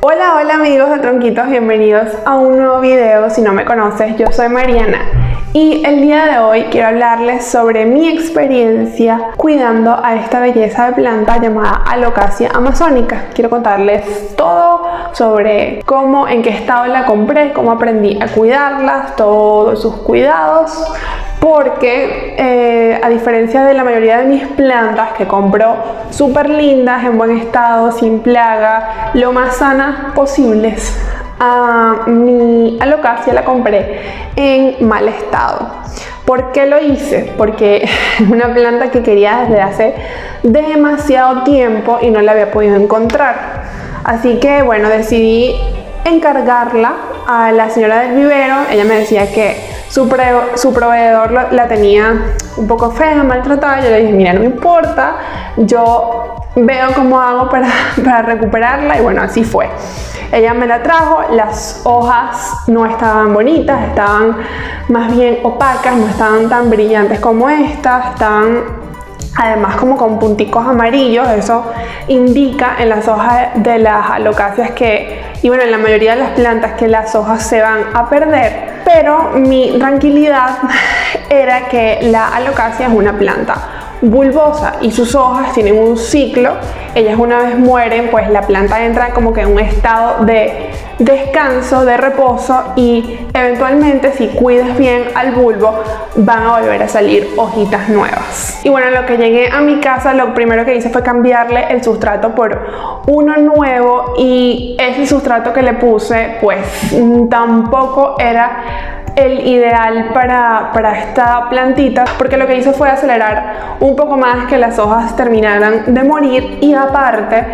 Hola, hola amigos de Tronquitos, bienvenidos a un nuevo video. Si no me conoces, yo soy Mariana y el día de hoy quiero hablarles sobre mi experiencia cuidando a esta belleza de planta llamada Alocasia amazónica. Quiero contarles todo sobre cómo, en qué estado la compré, cómo aprendí a cuidarlas, todos sus cuidados, porque a diferencia de la mayoría de mis plantas que compro súper lindas, en buen estado, sin plaga, lo más sanas posibles, mi Alocasia la compré en mal estado. ¿Por qué lo hice? Porque es una planta que quería desde hace demasiado tiempo y no la había podido encontrar. Así que bueno, decidí encargarla a la señora del vivero. Ella me decía que su proveedor la tenía un poco fea, maltratada. Yo le dije, mira, no me importa, yo veo cómo hago para recuperarla, y bueno, así fue. Ella me la trajo, las hojas no estaban bonitas, estaban más bien opacas, no estaban tan brillantes como estas, estaban además como con punticos amarillos. Eso indica en las hojas de las alocasias y bueno, en la mayoría de las plantas, que las hojas se van a perder. Pero mi tranquilidad era que la alocasia es una planta bulbosa y sus hojas tienen un ciclo. Ellas, una vez mueren, pues la planta entra como que en un estado de descanso, de reposo, y eventualmente, si cuidas bien al bulbo, van a volver a salir hojitas nuevas. Y bueno, lo que llegué a mi casa, lo primero que hice fue cambiarle el sustrato por uno nuevo, y ese sustrato que le puse pues tampoco era el ideal para esta plantita, porque lo que hizo fue acelerar un poco más que las hojas terminaran de morir, y aparte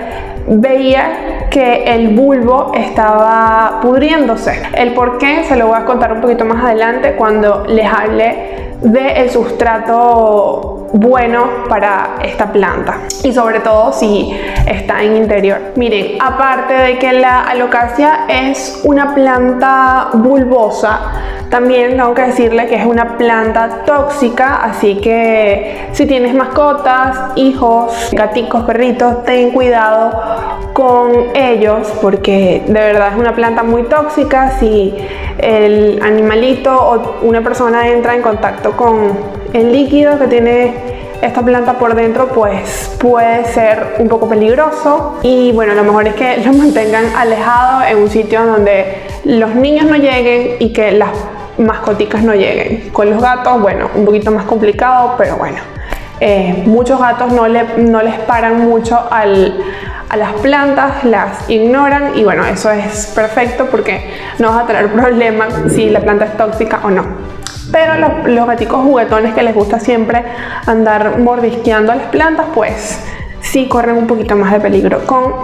veía que el bulbo estaba pudriéndose. El por qué se lo voy a contar un poquito más adelante, cuando les hable del sustrato bueno para esta planta, y sobre todo si está en interior. Miren, aparte de que la alocasia es una planta bulbosa, también tengo que decirle que es una planta tóxica, así que si tienes mascotas, hijos, gaticos, perritos, ten cuidado con ellos, porque de verdad es una planta muy tóxica. Si el animalito o una persona entra en contacto con el líquido que tiene esta planta por dentro, pues puede ser un poco peligroso. Y bueno, lo mejor es que los mantengan alejados, en un sitio donde los niños no lleguen y que las mascoticas no lleguen. Con los gatos, bueno, un poquito más complicado, pero bueno, muchos gatos no les paran mucho a las plantas, las ignoran, y bueno, eso es perfecto porque no vas a tener problemas si la planta es tóxica o no. Pero los gaticos juguetones que les gusta siempre andar mordisqueando a las plantas, pues sí corren un poquito más de peligro con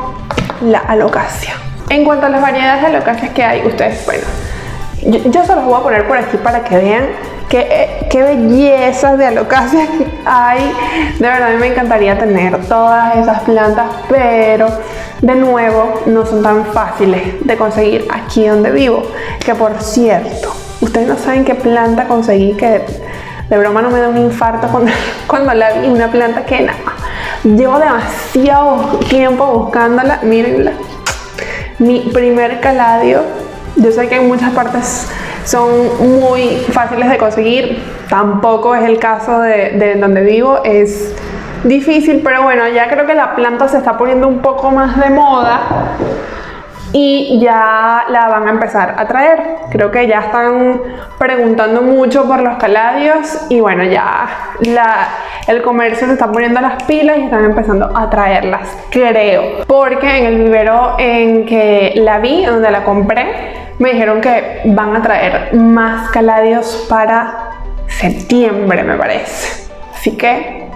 la alocasia. En cuanto a las variedades de alocasias que hay, ustedes, bueno, yo se los voy a poner por aquí para que vean qué bellezas de alocasias hay. De verdad, a mí me encantaría tener todas esas plantas, pero de nuevo no son tan fáciles de conseguir aquí donde vivo. Que por cierto, ustedes no saben qué planta conseguí, que de broma no me da un infarto cuando la vi. Una planta que nada, llevo demasiado tiempo buscándola. Mírenla, mi primer caladio. Yo sé que en muchas partes son muy fáciles de conseguir, tampoco es el caso de donde vivo, es difícil, pero bueno, ya creo que la planta se está poniendo un poco más de moda y ya la van a empezar a traer. Creo que ya están preguntando mucho por los caladios, y bueno, ya el comercio se está poniendo las pilas y están empezando a traerlas, creo, porque en el vivero en que la vi, donde la compré, me dijeron que van a traer más caladios para septiembre, me parece. Así que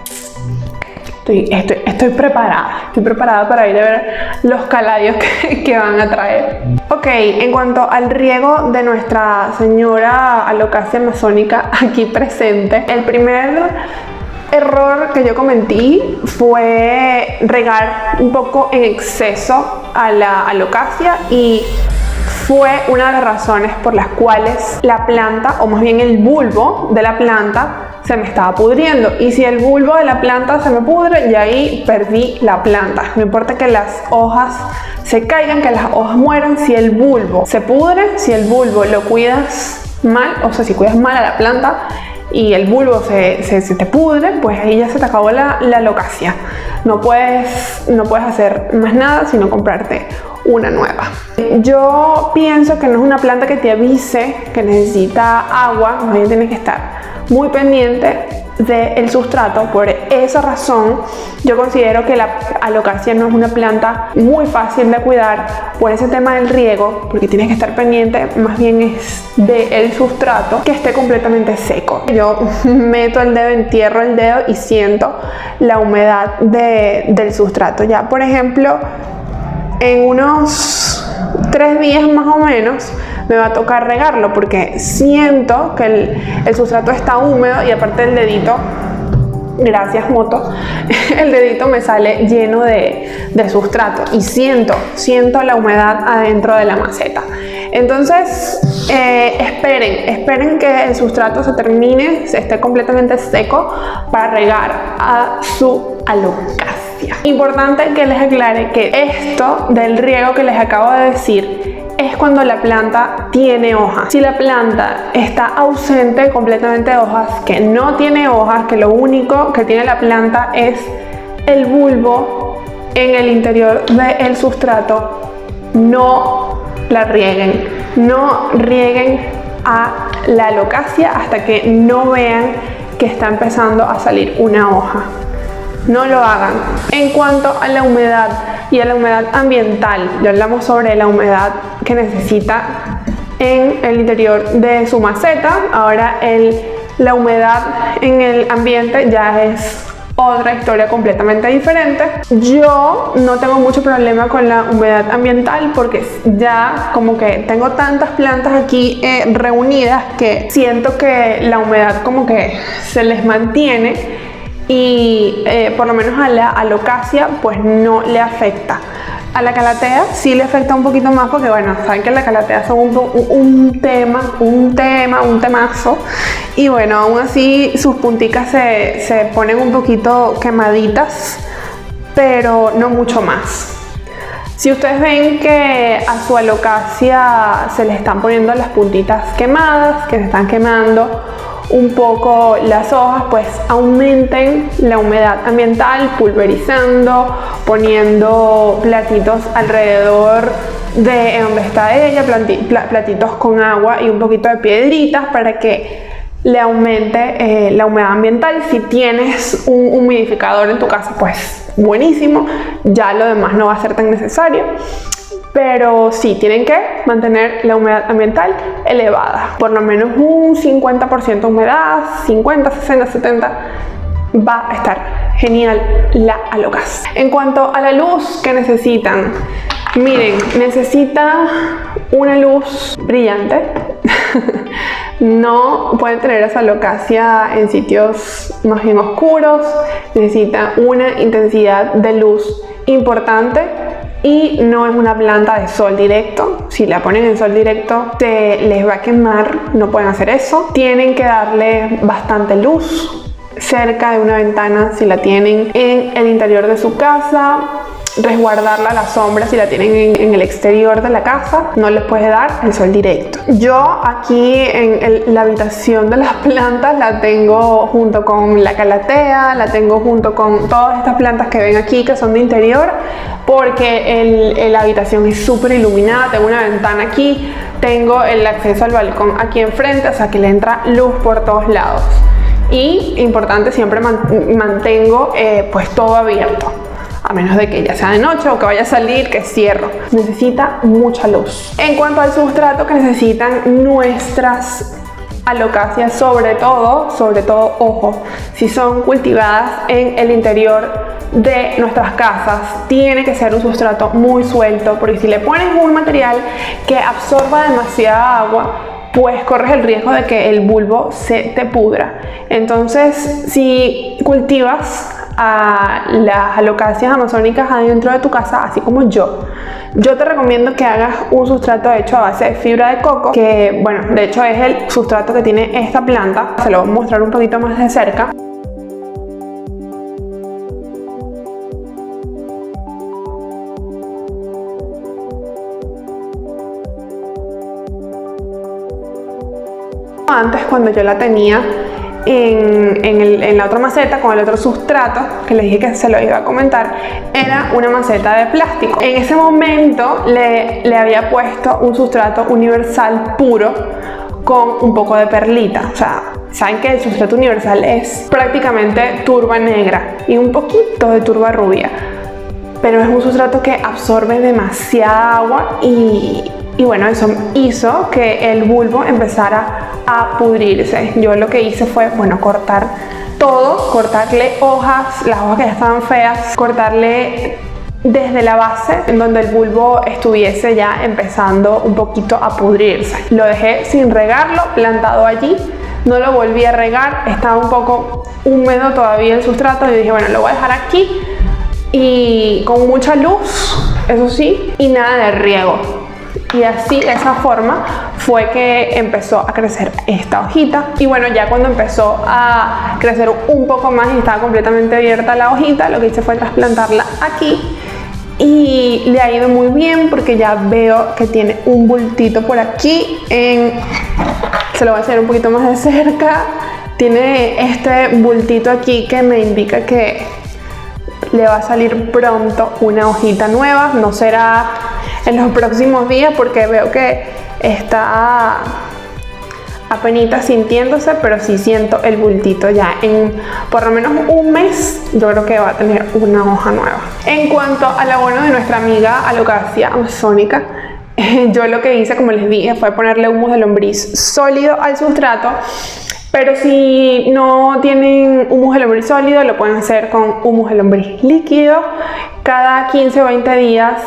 estoy preparada para ir a ver los caladios que van a traer. Ok, en cuanto al riego de nuestra señora alocasia amazónica aquí presente, el primer error que yo cometí fue regar un poco en exceso a la alocasia, y fue una de las razones por las cuales la planta, o más bien el bulbo de la planta, se me estaba pudriendo. Y si el bulbo de la planta se me pudre, ya ahí perdí la planta. No importa que las hojas se caigan, que las hojas mueran, si el bulbo se pudre, si el bulbo lo cuidas mal, o sea, si cuidas mal a la planta y el bulbo se te pudre, pues ahí ya se te acabó la alocasia. No puedes hacer más nada sino comprarte una nueva. Yo pienso que no es una planta que te avise que necesita agua, más bien tienes que estar muy pendiente del sustrato. Por esa razón yo considero que la alocasia no es una planta muy fácil de cuidar por ese tema del riego, porque tienes que estar pendiente más bien es del sustrato que esté completamente seco. Yo meto el dedo, entierro el dedo y siento la humedad del sustrato. Ya por ejemplo en unos 3 días más o menos me va a tocar regarlo porque siento que el sustrato está húmedo y aparte el dedito, gracias moto, el dedito me sale lleno de sustrato y siento la humedad adentro de la maceta. Entonces esperen que el sustrato se termine, se esté completamente seco para regar a su alocasia. Importante que les aclare que esto del riego que les acabo de decir es cuando la planta tiene hojas. Si la planta está ausente completamente de hojas, que no tiene hojas, que lo único que tiene la planta es el bulbo en el interior del sustrato, no la rieguen. No rieguen a la alocasia hasta que no vean que está empezando a salir una hoja. No lo hagan. En cuanto a la humedad y a la humedad ambiental, ya hablamos sobre la humedad que necesita en el interior de su maceta. Ahora la humedad en el ambiente ya es otra historia completamente diferente. Yo no tengo mucho problema con la humedad ambiental porque ya como que tengo tantas plantas aquí reunidas que siento que la humedad como que se les mantiene y por lo menos a la alocasia pues no le afecta. A la calatea sí le afecta un poquito más porque bueno, saben que la calatea son un temazo y bueno, aún así sus punticas se ponen un poquito quemaditas, pero no mucho más. Si ustedes ven que a su alocasia se le están poniendo las puntitas quemadas, que se están quemando un poco las hojas, pues aumenten la humedad ambiental pulverizando, poniendo platitos alrededor de donde está ella, platitos con agua y un poquito de piedritas para que le aumente la humedad ambiental. Si tienes un humidificador en tu casa, pues buenísimo, ya lo demás no va a ser tan necesario. Pero sí, tienen que mantener la humedad ambiental elevada, por lo menos un 50% de humedad, 50, 60, 70, va a estar genial la alocasia. En cuanto a la luz que necesitan, miren, necesita una luz brillante. No pueden tener esa alocasia en sitios más bien oscuros, necesita una intensidad de luz importante. Y no es una planta de sol directo. Si la ponen en sol directo se les va a quemar, no pueden hacer eso. Tienen que darle bastante luz cerca de una ventana si la tienen en el interior de su casa, resguardarla a la sombra si la tienen en el exterior de la casa. No les puede dar el sol directo. Yo aquí en la habitación de las plantas la tengo junto con la calatea, la tengo junto con todas estas plantas que ven aquí que son de interior, porque la habitación es súper iluminada. Tengo una ventana aquí, tengo el acceso al balcón aquí enfrente, o sea que le entra luz por todos lados. Y importante, siempre mantengo pues todo abierto, a menos de que ya sea de noche o que vaya a salir, que cierro. Necesita mucha luz. En cuanto al sustrato que necesitan nuestras alocasias, sobre todo, ojo, si son cultivadas en el interior de nuestras casas, tiene que ser un sustrato muy suelto, porque si le pones un material que absorba demasiada agua, pues corres el riesgo de que el bulbo se te pudra. Entonces, si cultivas a las alocacias amazónicas adentro de tu casa, así como yo te recomiendo que hagas un sustrato hecho a base de fibra de coco, que bueno, de hecho es el sustrato que tiene esta planta. Se lo voy a mostrar un poquito más de cerca. Antes, cuando yo la tenía en la otra maceta con el otro sustrato que les dije que se lo iba a comentar, era una maceta de plástico. En ese momento le había puesto un sustrato universal puro con un poco de perlita. O sea, saben que el sustrato universal es prácticamente turba negra y un poquito de turba rubia, pero es un sustrato que absorbe demasiada agua y bueno, eso hizo que el bulbo empezara a pudrirse. Yo lo que hice fue, bueno, cortar todo, cortarle hojas, las hojas que ya estaban feas, cortarle desde la base en donde el bulbo estuviese ya empezando un poquito a pudrirse. Lo dejé sin regarlo, plantado allí, no lo volví a regar, estaba un poco húmedo todavía el sustrato y dije, bueno, lo voy a dejar aquí y con mucha luz, eso sí, y nada de riego. Y así, de esa forma, fue que empezó a crecer esta hojita. Y bueno, ya cuando empezó a crecer un poco más y estaba completamente abierta la hojita, lo que hice fue trasplantarla aquí. Y le ha ido muy bien porque ya veo que tiene un bultito por aquí. Se lo voy a hacer un poquito más de cerca. Tiene este bultito aquí que me indica que le va a salir pronto una hojita nueva. No será en los próximos días porque veo que está apenas sintiéndose, pero sí siento el bultito ya. En por lo menos un mes yo creo que va a tener una hoja nueva. En cuanto al abono de nuestra amiga Alocasia amazónica, yo lo que hice, como les dije, fue ponerle humus de lombriz sólido al sustrato. Pero si no tienen humus de lombriz sólido, lo pueden hacer con humus de lombriz líquido cada 15 o 20 días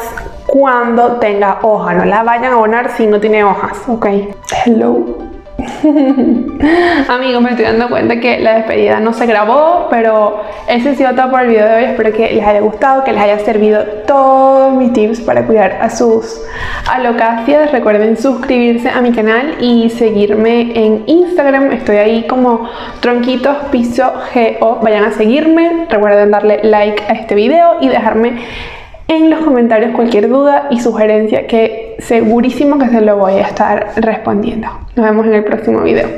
cuando tenga hoja. No la vayan a abonar si no tiene hojas, ¿ok? Hello. Amigos, me estoy dando cuenta que la despedida no se grabó, pero ese ha sido todo por el video de hoy. Espero que les haya gustado, que les haya servido todos mis tips para cuidar a sus alocacias. Recuerden suscribirse a mi canal y seguirme en Instagram. Estoy ahí como Tronquitos Piso GO. Vayan a seguirme. Recuerden darle like a este video y dejarme en los comentarios cualquier duda y sugerencia que segurísimo que se lo voy a estar respondiendo. Nos vemos en el próximo video.